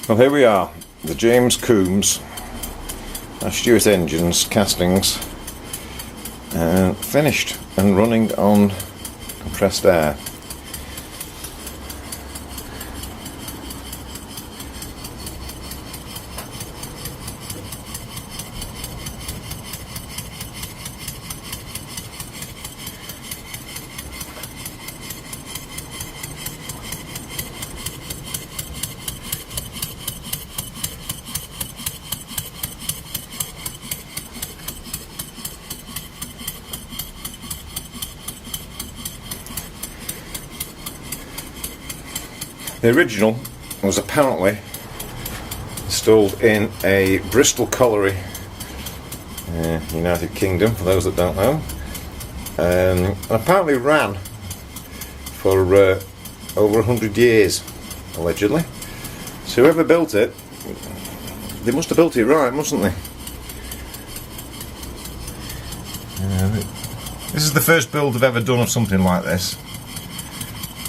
Well, here we are, the James Coombes, Stuart engines, castings, finished and running on compressed air. The original was apparently installed in a Bristol colliery, United Kingdom, for those that don't know, and apparently ran for over 100 years, allegedly. So whoever built it, they must have built it right, mustn't they? This is the first build I've ever done of something like this.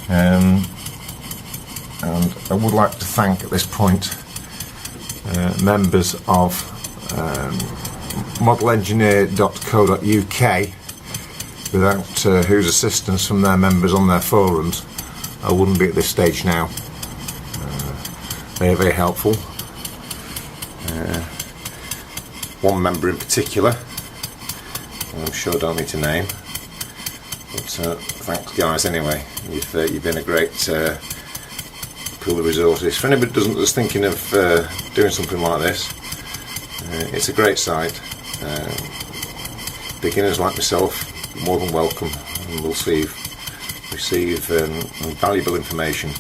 And I would like to thank at this point members of modelengineer.co.uk, without whose assistance from their members on their forums I wouldn't be at this stage now. They are very helpful. One member in particular, I'm sure I don't need to name, but thanks guys anyway. You've been a great pool of resources. For anybody that's thinking of doing something like this, it's a great site. Beginners like myself, more than welcome, and will receive valuable information.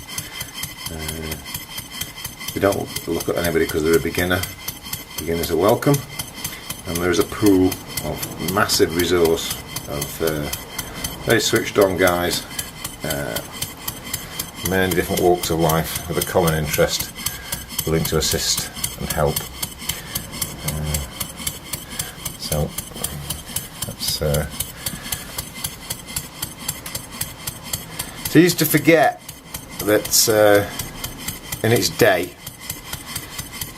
We don't look at anybody because they're a beginner. Beginners are welcome, and there is a pool of massive resource of very switched on guys, many different walks of life with a common interest, willing to assist and help. So that's it's easy to forget that in its day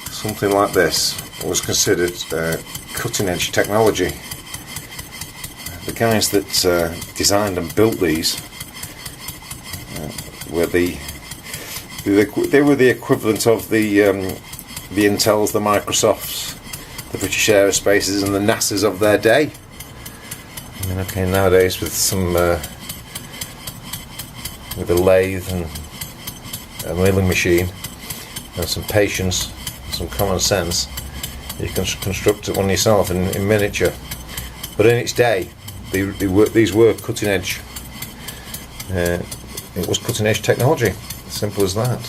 something like this was considered cutting edge technology. The guys that designed and built these were they were the equivalent of the Intels, the Microsofts, the British Aerospaces and the NASAs of their day. I mean, okay, nowadays with some with a lathe and a milling machine and some patience and some common sense, you can construct one yourself in miniature. But in its day, these were cutting edge. It was cutting edge technology, as simple as that.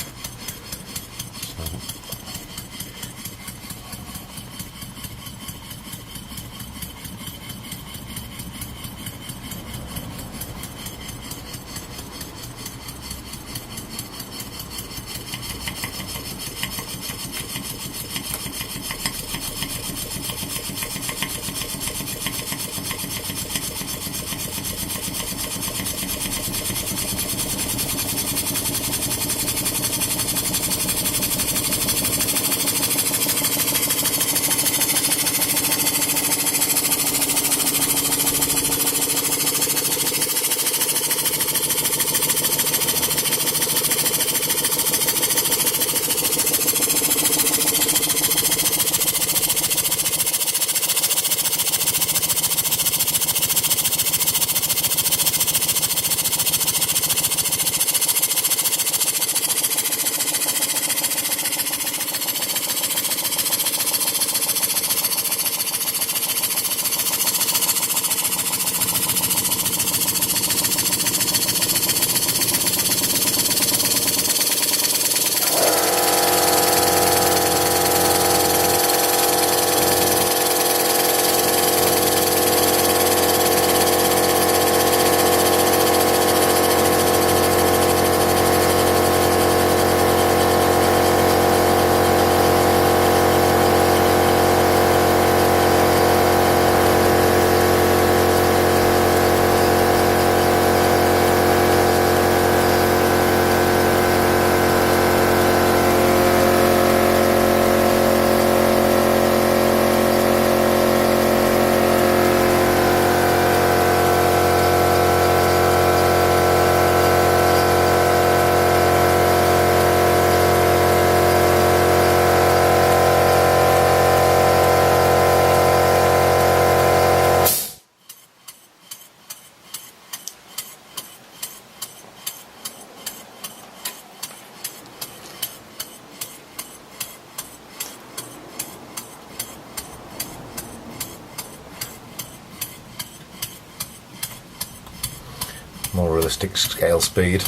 ballistic scale speed.